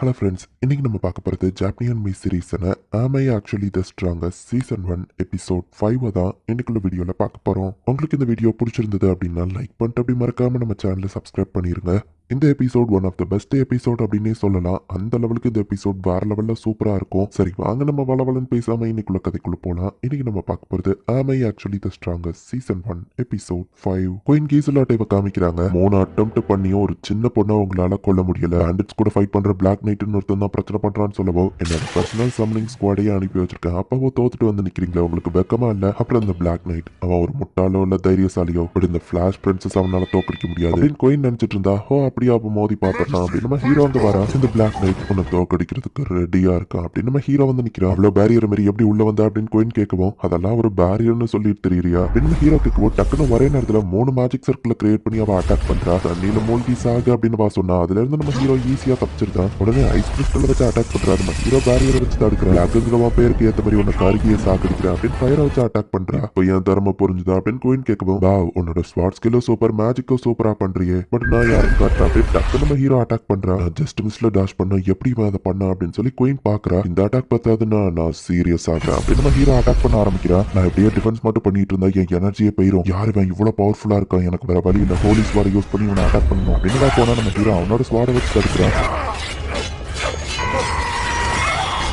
Hello friends, இன்னைக்கு நம்ம பார்க்க போகிறது ஜாப்பனியன் மீ சீரீஸான ஆம் I actually the strongest season 1 episode 5 தான் இன்னைக்குள்ள வீடியோவில் பார்க்க போகிறோம். உங்களுக்கு இந்த வீடியோ பிடிச்சிருந்தது அப்படின்னா லைக் பண்ணிட்டு அப்படி மறக்காம நம்ம சேனலை சப்ஸ்கிரைப் பண்ணிருங்க. இந்த episode one of the best episode அப்படின்னே சொல்லலாம். அந்த லெவலுக்கு இந்த எபிசோட் வேற லெவலில் சூப்பராக இருக்கும். சரி வாங்க நம்ம வளவலன்னு பேசாம இன்னைக்குள்ள கதைக்குள்ள போகலாம். இன்னைக்கு நம்ம பார்க்க போகிறது am I actually the strongest season 1 episode 5. Queen கீசலாட்டை காமிக்கிறாங்க. 3 அட்டெம்ப்ட் பண்ணியும் ஒரு சின்ன பொண்ணை உங்களால கொல்ல முடியல. பேண்டிட்ஸ் கூட ஃபைட் பண்ற பிளாக் நைட்னு ஒருத்தன் தான் பிரச்சனை பண்றான்னு சொல்லவோ என்னோட பர்சனல் சம்லிங் ஸ்குவாடையே அனுப்பி வச்சிருக்கேன். அப்பவோ தோத்துட்டு வந்து நிக்கிறீங்களா, உங்களுக்கு வெக்கமா இல்ல? அப்புறம் இந்த பிளாக் நைட் அவன் ஒரு முட்டாளோ இல்ல தைரியசாலியோ, பட் இந்த ஃபிளாஷ் பிரின்சஸ் அவனால தோக்கடிக்க முடியாது அப்படின்னு குயின் நினைச்சிட்டு இருந்தா, ஹோ அப்படியே அப்ப மோதி பார்த்துட்டான் அப்படின்னு நம்ம ஹீரோ வந்து வரா. இந்த பிளாக் நைட் உன்னை தோக்கடிக்கிறதுக்கு ரெடியா இருக்கான் அப்படின்னு நம்ம ஹீரோ வந்து நிக்கிறான். அவ்வளவு பேரியர் மாதிரி எப்படி உள்ள வந்தா அப்படின்னு குயின் கேட்கவும், அதெல்லாம் ஒரு பேரியர்னு சொல்லிட்டு தெரியுறியா அப்படின்னு ஹீரோ கேட்கவும், டக்குன்னு ஒரே நேரத்துல 3 மேஜிக் சர்க்கிள் கிரியேட் பண்ணி அவ அட்டாக் பண்றா. தண்ணியில மூழ்கி சாகு அப்படின்னு வா சொன்னா. அதுல இருந்து நம்ம ஹீரோ ஈஸியா தப்பிச்சிருக்கான். உடனே ஐஸ் கிறிஸ்டல் வச்சு அட்டாக் பண்றாரு. நம்ம ஹீரோ பேரியரை வச்சு தடுக்கிறான். அக்குங்கிறவா பேருக்கு ஏத்த மாதிரி உன்னை கருகிய சாக்கடிக்கிறா அப்படின்னு ஃபயரை வச்சு அட்டாக் பண்றா. இப்போ என் திறமை புரிஞ்சுதா அப்படின்னு குயின் கேட்கவும், வா உன்னோட ஸ்வாட் ஸ்கில்லோ சூப்பர், மேஜிக்கோ சூப்பரா பண்றியே, பட் நான் யாரும் காட்டுறா அப்படின்னு டக்குன்னு நம்ம ஹீரோ அட்டாக் பண்றா. ஜஸ்ட் மிஸ்ல டாஷ் பண்ண எப்படி அதை பண்ண அப்படின்னு சொல்லி குயின் பாக்குறா. இந்த அட்டாக் பார்த்தாதுன்னா நான் சீரியஸ் ஆகிறேன் அப்படின்னு நம்ம ஹீரோ அட்டாக் பண்ண ஆரம்பிக்கிறா. நான் எப்படியே டிஃபென்ஸ் மட்டும் பண்ணிட்டு இருந்தா என் எனர்ஜியை போயிரும். யாரு இவன் இவ்வளவு பவர்ஃபுல்லா இருக்கான், எனக்கு வேற வழி இல்ல, ஹோலி ஸ்வாட் யூஸ் பண்ணி இவனை அட்டாக் பண்ணணும் அப்படின்னு போனா நம்ம ஹீரோ அவனோட ஸ்வாடை வச்சு தடுக்கிறான்.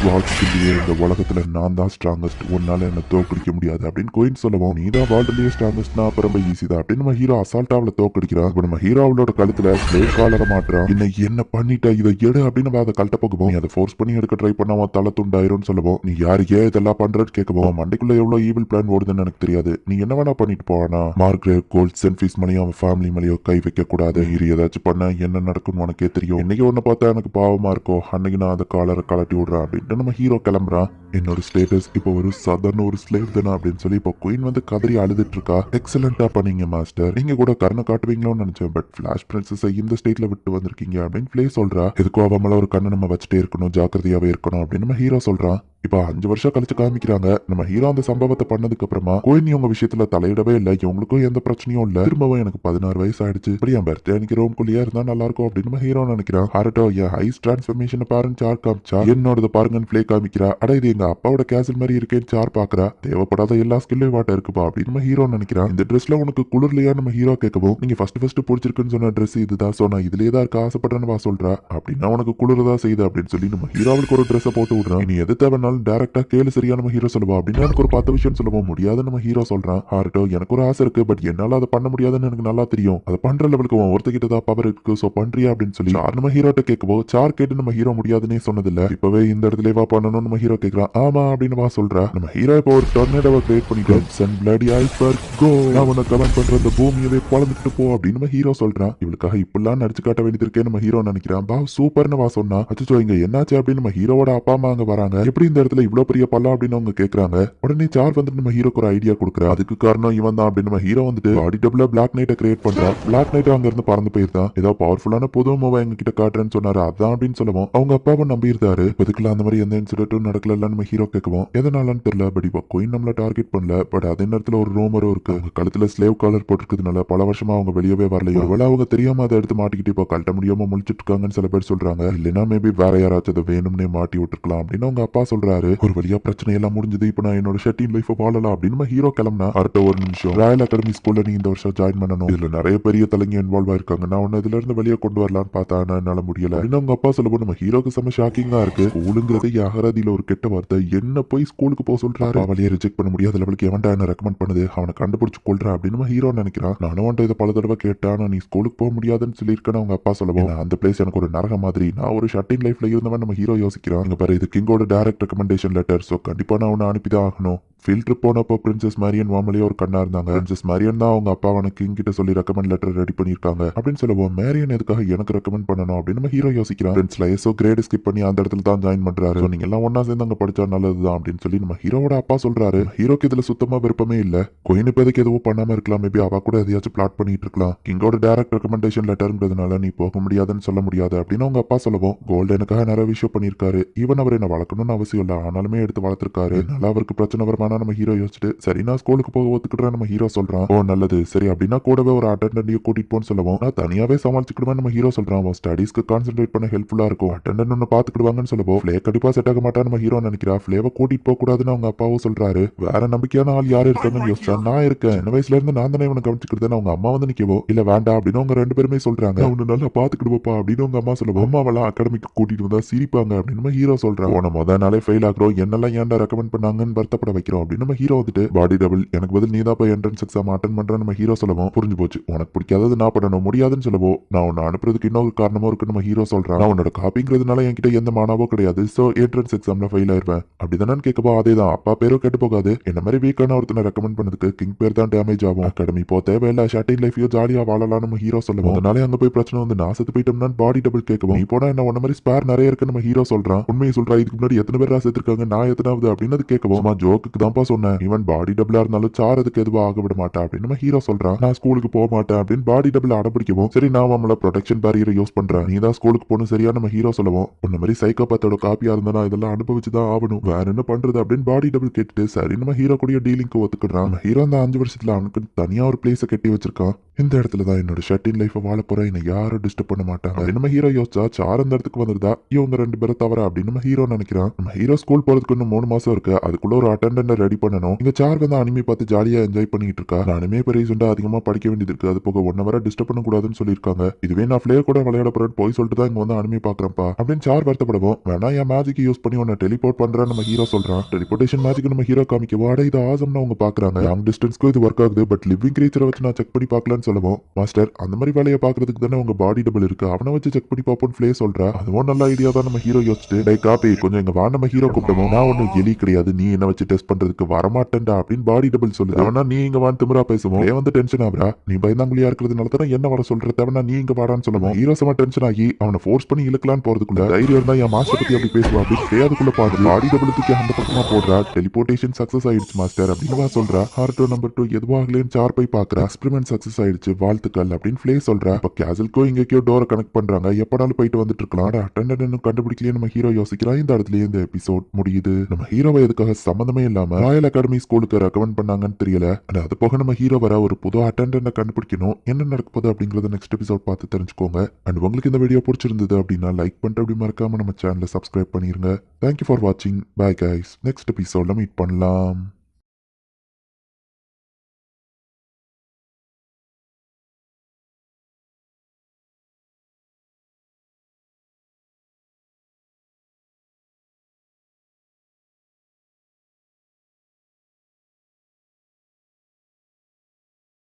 வாழ்க்கையிலேயே இந்த உலகத்துல நான் தான் ஸ்ட்ராங்கஸ்ட், உன்னால என்ன தோக்கடிக்க முடியாது அப்படின்னு கோயின் சொல்லவும், நீ தான் வேர்ல்ட்லயே ஸ்ட்ராங்கஸ்ட்னா அப்ப ரொம்ப ஈஸி தான் அப்படின்னு நம்ம ஹீரோ அசால்ட்டா அவளை தோக்கடிக்கிறான். இப்போ நம்ம ஹீரோ அவளோட கழுத்துல ஸ்லேவ் காலரை மாட்டுறான். என்ன பண்ணிட்ட, இதை எடு அப்படின்னு அதை கழட்ட போகவும், நீ அதை ஃபோர்ஸ் பண்ணி எடுக்க ட்ரை பண்ண அவன் தலை துண்டாயிரும் சொல்லவும், நீ யாருக்கே இதெல்லாம் பண்றன்னு கேட்கவும், மண்டைக்குள்ள எவ்வளவு ஈவில் பிளான் ஓடுதுன்னு எனக்கு தெரியாது, நீ என்ன வேணா பண்ணிட்டு போவானா, மார்க்ரேட் கோல்ட் சென்ஃபீஸ் மணியும் அவன் ஃபேமிலி மணியோ கை வைக்க கூடாது, நீ ஏதாச்சும் பண்ண என்ன நடக்கும்னு உனக்கே தெரியும், இன்னைக்கு ஒன்னு பார்த்தா எனக்கு பாவமா இருக்கோ, அன்னைக்கு நான் அந்த காலரை கலட்டி விடுறேன் அப்படின்னு நம்ம ஹீரோ கிளம்புறான். என்னோட ஸ்டேட்டஸ் இப்போ ஒரு சாதாரண ஒரு ஸ்லேவ் தானே அப்படின்னு சொல்லி இப்போ குயின் வந்து கதறி அழுதுட்டு இருக்கா. எக்ஸலண்டா பண்ணீங்க மாஸ்டர், நீங்க கூட கருணை காட்டுவீங்களோன்னு நினைச்சேன், பட் ஃபிளாஷ் பிரின்சஸை இந்த ஸ்டேட்ல விட்டு வந்திருக்கீங்க அப்படின்னு பிளே சொல்றா. எதுக்கும் அவ மேல ஒரு கண்ணை நம்ம வச்சுட்டே இருக்கணும், ஜாக்கிரதையாவே இருக்கணும் அப்படின்னு நம்ம ஹீரோ சொல்றான். இப்போ 5 வருஷம் கழிச்சு காமிக்கிறாங்க. நம்ம ஹீரோ அந்த சம்பவத்தை பண்ணதுக்கு அப்புறமா கோயின் இவங்க விஷயத்துல தலையிடவே இல்லை, இவங்களுக்கும் எந்த பிரச்சனையும் இல்ல. திரும்பவும் எனக்கு 16 வயசு ஆயிடுச்சு, இப்படி என் பர்த்டே அன்னைக்கு ரோம்குள்ளேயே இருந்தா நல்லா இருக்கும் அப்படின்னு நம்ம ஹீரோ நினைக்கிறான். ஹாரட்டோ என் ஹைஸ் டிரான்ஸ்ஃபர்மேஷன் பாருங்க சார் காமிச்சா, என்னோட பாருங்கன்னு பிளே காமிக்கிறா. அட இது எங்க அப்பாவோட கேசல் மாதிரி இருக்கேன்னு சார் பாக்குறா. தேவைப்படாத எல்லா ஸ்கில்லும் வாட்ட இருக்குப்பா அப்படின்னு நம்ம ஹீரோ நினைக்கிறான். இந்த ட்ரெஸ்ல உனக்கு குளிர்லையா நம்ம ஹீரோ கேட்கவும், நீங்க ஃபர்ஸ்ட் பிடிச்சிருக்குன்னு சொன்ன ட்ரெஸ் இதுதான், சொன்னா இதுலயே தான் இருக்க ஆசைப்படுறேன்னு வா சொல்றா. அப்படின்னா உனக்கு குளிர்தான் செய்யுது அப்படின்னு சொல்லி நம்ம ஹீரோவுக்கு ஒரு ட்ரெஸ் போட்டு விடுறான். நீ எது தேவைனாலும் டேரக்டா கேளு சரியா நம்ம ஹீரோ சொல்லுவா அப்படின்னு எனக்கு ஒரு 10 விஷயம் சொல்லவும் முடியாதுன்னு நம்ம ஹீரோ சொல்றான். ஹார்ட்டோ எனக்கு ஒரு ஆசை இருக்கு, பட் என்னால அதை பண்ண முடியாதுன்னு எனக்கு நல்லா தெரியும், அதை பண்ற லெவலுக்கு ஒருத்தகிட்ட தான் பவர் இருக்கு, சோ பண்றியா அப்படின்னு சொல்லி சார் நம்ம ஹீரோட்ட கேட்கவோ, சார் கேட்டு நம்ம ஹீரோ முடியாதுன்னே சொன்னதில்ல, இப்பவே இந்த இடத்துல வா பண்ணணும்னு நம்ம ஹீரோ கேட்கறான். ஆமா அப்படின்னு வா சொல்றா. நம்ம ஹீரோ இப்போ ஒரு டொர்னேடோவை கிரியேட் பண்ணிட்டோம். சன் பிளடி ஐஸ்பர்க் கோ, நான் உன்னை கமெண்ட் பண்ற அந்த பூமியவே பொளந்துட்டு போ அப்படின்னு நம்ம ஹீரோ சொல்றான். இவளுக்காக இப்பெல்லாம் நடிச்சு காட்ட வேண்டியது இருக்கே நம்ம ஹீரோ நினைக்கிறான். பா சூப்பர்னு வா சொன்னா. அச்சோ இங்க என்னாச்சு அப்படின்னு நம்ம ஹீரோவோட அப்பா அம்மா அங்க வராங்க. எப்படி இந்த இடத்துல இவ்வளவு பெரிய பள்ளம் அப்படின்னு அவங்க கேக்குறாங்க. உடனே சார் வந்துட்டு நம்ம ஹீரோக்கு ஒரு ஐடியா கொடுக்குறா. அதுக்கு காரணம் இவன் தான் அப்படின்னு நம்ம ஹீரோ வந்துட்டு பாடி டபுளா பிளாக் நைட்டை கிரியேட் பண்றா. பிளாக் நைட் அங்க இருந்து பறந்து போயிருந்தான். ஏதோ பவர்ஃபுல்லான புது மூவ் எங்க கிட்ட காட்டுறேன்னு சொன்னாரு, அதான் அப்படின்னு சொல்லவும் அவங்க அப்பாவை நம்பியிருந்தாரு. இதுக்கெல்லாம் அந்த மாதிரி எந்த இன்சிடென்ட்டும் நடக்கல நம்ம ஹீரோ கேட்கவும், எதனாலன்னு தெரியல, பட் இப்போ கோயின் நம்மள டார்கெட் பண்ணல, பட் அதே நேரத்துல ஒரு ரூமரும் இருக்கு, அவங்க கழுத்துல ஸ்லேவ் காலர் போட்டுருக்கிறதுனால பல வருஷமா அவங்க வெளியவே வரலையோ, ஒருவேளை அவங்க தெரியாம அதை எடுத்து மாட்டிக்கிட்டு இப்போ கழட்ட முடியாம முழிச்சிட்டு இருக்காங்கன்னு சில பேர் சொல்றாங்க. இல்லைன்னா மேபி வேற யாராச்சும் அதை வேணும்னே மாட்டி விட்டுருக்கலாம் அப்படின்னு அவங்க அப்பா சொல்றாரு. ஒரு வழியா பிரச்சனை எல்லாம் முடிஞ்சது, இப்போ நான் என்னோட ஷெட்டின் லைஃப் வாழலாம் அப்படின்னு நம்ம ஹீரோ கிளம்புனா. அடுத்த ஒரு நிமிஷம், ராயல் அகாடமி ஸ்கூல்ல நீ இந்த வருஷம் ஜாயின் பண்ணணும், இதுல நிறைய பெரிய தலைங்க இன்வால்வ் ஆயிருக்காங்க, நான் உன்ன இதுல இருந்து வெளியே கொண்டு வரலான்னு பார்த்தா என்னால முடியல அப்படின்னு அவங்க அப்பா சொல்லும்போது நம்ம ஹீரோக்கு செம ஷாக்கிங்கா இருக்கு. ஸ்கூலுங்கிறது அகராதியில ஒரு கெட்ட வார்த்தை, என்ன போய் ஸ்கூலுக்கு போக சொல்றாரு, அவளையே ரிஜெக்ட் பண்ண முடியாத லெவலுக்கு எவன்டா என்ன ரெக்கமெண்ட் பண்ணுது, அவனை கண்டுபிடிச்சு கொள்றா அப்படின்னு நம்ம ஹீரோ நினைக்கிறான். நானும் வந்துட்டு இதை பல தடவை கேட்டான், நீ ஸ்கூலுக்கு போக முடியாதுன்னு சொல்லியிருக்கேன்னு அவங்க அப்பா சொல்லுவோம். அந்த பிளேஸ் எனக்கு ஒரு நரக மாதிரி, நான் ஒரு ஷட்டின் லைஃப்ல இருந்தவன் நம்ம ஹீரோ யோசிக்கிறான். இங்க பாரு, இது கிங்கோட டைரக்ட் ரெக்கமெண்டேஷன் லெட்டர், சோ கண்டிப்பா நான் உன்னை அனுப்பிதான் ஆகணும். ஃபில்டர் போனப்போ பிரின்சஸ் மரியன் வாமலே ஒரு கண்ணா இருந்தாங்க. பிரின்சஸ் மரியன் தான் அவங்க அப்பா கிங் கிட்ட சொல்லி ரெக்கமெண்ட் லெட்டர் ரெடி பண்ணிருக்காங்க அப்படின்னு சொல்லுவோம். மேரியன் எதுக்காக எனக்கு ரெக்கமெண்ட் பண்ணணும் அப்படின்னு நம்ம ஹீரோ யோசிக்கிறான். பிரின்ஸ்ல ஏசோ கிரேட் ஸ்கிப் பண்ணி அந்த இடத்துல தான் ஜாயின் பண்றாரு, நீங்க எல்லாம் ஒன்னா சேர்ந்து அங்க படிச்சா நல்லதுதான் அப்படின்னு சொல்லி நம்ம ஹீரோவோட அப்பா சொல்றாரு. ஹீரோக்கு இதுல சுத்தமா விருப்பமே இல்ல. கோயின் இப்போதைக்கு எதுவும் பண்ணாம இருக்கலாம், மேபி அவ கூட எதையாச்சும் பிளாட் பண்ணிட்டு இருக்கலாம். கிங்கோட டைரக்ட் ரெக்கமெண்டேஷன் லெட்டர்ங்கிறதுனால நீ போக முடியாதுன்னு சொல்ல முடியாது அப்படின்னு அவங்க அப்பா சொல்லுவோம். கோல்டு எனக்காக நிறைய விஷயம் பண்ணிருக்காரு, ஈவன் அவர் என்ன வளர்க்கணும்னு அவசியம் இல்ல, ஆனாலுமே எடுத்து வளர்த்திருக்காரு, நல்லா அவருக்கு பிரச்சனை வருமான சொல்றானா நம்ம ஹீரோ யோசிச்சுட்டு சரி நான் ஸ்கூலுக்கு போக ஒத்துக்கிட்டேன் நம்ம ஹீரோ சொல்றான். ஓ நல்லது சரி அப்படின்னா கூடவே ஒரு அட்டெண்டன்டையும் கூட்டிட்டு போன்னு சொல்லவும் நான் தனியாவே சமாளிச்சுக்கிடுவேன் நம்ம ஹீரோ சொல்றான். அவன் ஸ்டடீஸ்க்கு கான்சென்ட்ரேட் பண்ண ஹெல்ப்ஃபுல்லா இருக்கும். அட்டெண்டன்ட் ஒன்னு பாத்துக்கிடுவாங்கன்னு சொல்லவும் ஃப்ளே கண்டிப்பா செட் ஆக மாட்டான் நம்ம ஹீரோ நினைக்கிறா. ஃப்ளேவை கூட்டிட்டு போக கூடாதுன்னு அவங்க அப்பாவும் சொல்றாரு. வேற நம்பிக்கையான ஆள் யாரு இருக்காங்கன்னு யோசிச்சா நான் இருக்கேன். சின்ன வயசுல இருந்து நான் தானே இவனை கவனிச்சுக்கிட்டேன்னு அவங்க அம்மா வந்து நிக்கவோ இல்ல வேண்டாம் அப்படின்னு அவங்க 2 பேருமே சொல்றாங்க. அவனு நல்லா பாத்துக்கிடுவோப்பா அப்படின்னு அவங்க அம்மா சொல்லுவோம். அம்மாவெல்லாம் அகாடமிக்கு கூட்டிட்டு வந்தா சிரிப்பாங்க அப்படின்னு நம்ம ஹீரோ சொல்றான். போன முத நாளே ஃபெயில் ஆகிறோம் என்னெல்லாம் ஏன்டா ரெக்கமெண்ட் பண்ணாங்கன்னு வருத்தப்பட வைக்கிறோம் அப்படின்னு நம்ம ஹீரோ வந்துட்டு பாடி டபுள் எனக்கு பதில் நீ தான் போய் என்ட்ரன்ஸ் எக்ஸாம் அட்டன் பண்றேன் நம்ம ஹீரோ சொல்லவும் புரிஞ்சு போச்சு உனக்கு பிடிக்காதது நான் பண்ணணும் முடியாதுன்னு சொல்லவோ நான் உன்னை அனுப்புறதுக்கு இன்னொரு காரணமும் இருக்கு நம்ம ஹீரோ சொல்றான். நான் உன்னோட காப்பிங்கிறதுனால என்கிட்ட எந்த மானாவோ கிடையாது. சோ என்ட்ரன்ஸ் எக்ஸாம்ல ஃபெயில் ஆயிருவேன் அப்படிதானு கேட்கவோ அதேதான் அப்பா பேரும் கேட்டு போகாது. என்ன மாதிரி வீக்கான ஒருத்தனை ரெக்கமெண்ட் பண்ணதுக்கு கிங் பேர் தான் டேமேஜ் ஆகும். அகாடமி போ தேவையில்ல ஷட்டிங் லைஃபையோ ஜாலியா வாழலாம் நம்ம ஹீரோ சொல்லுவோம். அதனால அங்க போய் பிரச்சனை வந்து நான் செத்து போயிட்டோம்னா பாடி டபுள் கேட்கவும் நீ போனா என்ன உன்ன மாதிரி ஸ்பேர் நிறைய இருக்கு நம்ம ஹீரோ சொல்றான். உண்மையை சொல்றா இதுக்கு முன்னாடி எத்தனை பேர் சேர்த்திருக்காங்க நான் எத்தனாவது அப்படின்னு அது கேட்கவும் சும்மா ஜோக்குக்கு தான்ப்பா சொன்னேன். ஈவன் பாடி டபுளா இருந்தாலும் சாரதுக்கு எதுவும் ஆக விட மாட்டா அப்படின்னு நம்ம ஹீரோ சொல்றான். நான் ஸ்கூலுக்கு போக மாட்டேன் அப்படின்னு பாடி டபுள் அடம்பிடிக்கவும் சரி நான் நம்மள ப்ரொடெக்ஷன் பேரியரை யூஸ் பண்றேன் நீ தான் ஸ்கூலுக்கு போகணும் சரியா நம்ம ஹீரோ சொல்லவும் உன்ன மாதிரி சைக்கோபாத்தோட காப்பியா இருந்தா இதெல்லாம் அனுபவிச்சுதான் ஆகணும் வேற என்ன பண்றது அப்படின்னு பாடி டபுள் கேட்டுட்டு சரி நம்ம ஹீரோ கூடிய டீலிங்க்கு ஒத்துக்கிடுறான். நம்ம ஹீரோ அந்த 5 வருஷத்துல அவனுக்கு தனியா ஒரு பிளேஸை கட்டி வச்சிருக்கான். இந்த இடத்துல தான் என்னோட ஷட்டின் லைஃபை வாழ போறேன் என்ன யாரும் டிஸ்டர்ப் பண்ண மாட்டாங்க அப்படின்னு நம்ம ஹீரோ யோசிச்சா சார் அந்த இடத்துக்கு வந்துருதா இவங்க 2 பேரும் தவிர அப்படின்னு நம்ம ஹீரோ நினைக்கிறான். நம்ம ஹீரோ ஸ்கூல் போறதுக்கு இன்னும் 3 மாசம் இருக்கு அதுக்குள்ள ஒரு அட்டெண்டன்ட் ரெடி பண்ணணும். இங்க சார் வந்து அனிமே பார்த்து ஜாலியா என்ஜாய் பண்ணிட்டு இருக்கா. நான் அனிமே இப்போ ரீசெண்டா அதிகமா படிக்க வேண்டியது இருக்கு அது போக 1 ஹவரா டிஸ்டர்ப் பண்ண கூடாதுன்னு சொல்லியிருக்காங்க. இதுவே நான் ஃபிளே கூட விளையாட போறேன்னு போய் சொல்லிட்டு தான் இங்க வந்து அனிமே பாக்குறேன்ப்பா அப்படின்னு சார் வருத்தப்படவும் வேணா என் மேஜிக் யூஸ் பண்ணி உன்னை டெலிபோர்ட் பண்றேன் நம்ம ஹீரோ சொல்றான். டெலிபோர்டேஷன் மேஜிக் நம்ம ஹீரோ காமிக்கவோ அட இது ஆசம்னு அவங்க பாக்குறாங்க. லாங் டிஸ்டன்ஸ்க்கு இது ஒர்க் ஆகுது பட் லிவிங் கிரீச்சரை வச்சு நான் செக் பண்ணி பார்க்கலான்னு சொல்லவும் மாஸ்டர் அந்த மாதிரி வேலையை பாக்குறதுக்கு தானே உங்க பாடி டபுள் இருக்கு அவனை வச்சு செக் பண்ணி பார்ப்போம்னு ஃபிளே சொல்றா. அதுவும் நல்ல ஐடியா தான் நம்ம ஹீரோ யோசிச்சுட்டு டை காப்பி கொஞ்சம் இங்க வா நம்ம ஹீரோ கூப்பிட்டோம். நான் ஒன்னும் எலி கிடையாது நீ என்ன வச்சு டெஸ்ட் பண்றதுக்கு வரமாட்டேன்டா அப்படின்னு பாடி டபுள் சொல்லுது. அவனா நீ இங்க வான்னு திமிரா பேசுவோம் வந்து டென்ஷன் ஆகுறா. நீ பயந்தாங்குழியா இருக்கிறதுனால தானே என்ன வர சொல்ற தேவனா நீ இங்க வாடான்னு சொல்லுவோம். ஹீரோ செம டென்ஷன் ஆகி அவனை ஃபோர்ஸ் பண்ணி இழுக்கலான்னு போறதுக்குள்ள தைரியம் இருந்தா என் மாஸ்டர் பத்தி அப்படி பேசுவா அப்படின்னு அதுக்குள்ள பாடு பாடி டபுள் தூக்கி அந்த பக்கமா போடுறா. டெலிபோர்டேஷன் சக்சஸ் ஆயிடுச்சு மாஸ்டர் அப்படின்னு சொல்றா. ஹார்டோ நம்பர் 2 எதுவாகலேன்னு சார் போய் பாக்குறா. எக்ஸ்பெரிமெண்ட் சக்சஸ் ஆயிடுச்சு வாழ்த்துக்கள் அப்படின்னு ஃபிளே சொல்றா. இப்ப கேசல்கோ இங்கேயோ டோரை கனெக்ட் பண்றாங்க எப்பனாலும் போயிட்டு வந்துட்டு இருக்கலாம். அட்டெண்டன்ட் இன்னும் கண்டுபிடிக்கலையே நம்ம ஹீரோ யோசிக்கிறான். இந்த இடத்துலயே இந்த எபிசோட் முடியுது. நம்ம ஹீரோவை எதுக்காக சம்மந்தமே இல்லாம ராயல் அகாடமி ஸ்கூலுக்கு ரெக்கமெண்ட் பண்ணாங்கன்னு தெரியல. அது போக நம்ம ஹீரோ வர ஒரு புது அட்டெண்டன்ட் கண்டுபிடிக்கணும் என்ன நடக்க போகுது அப்படிங்கறத நெக்ஸ்ட் எபிசோட் பார்த்து தெரிஞ்சுக்கோங்க. அண்ட் உங்களுக்கு இந்த வீடியோ பிடிச்சிருந்தது அப்படின்னா லைக் பண்ணிட்டு அப்படி மறக்காம நம்ம சேனலை சப்ஸ்கிரைப் பண்ணிருங்க. தேங்க்யூ ஃபார் வாட்சிங். Bye guys. நெக்ஸ்ட் எபிசோட்ல மீட் பண்ணலாம்.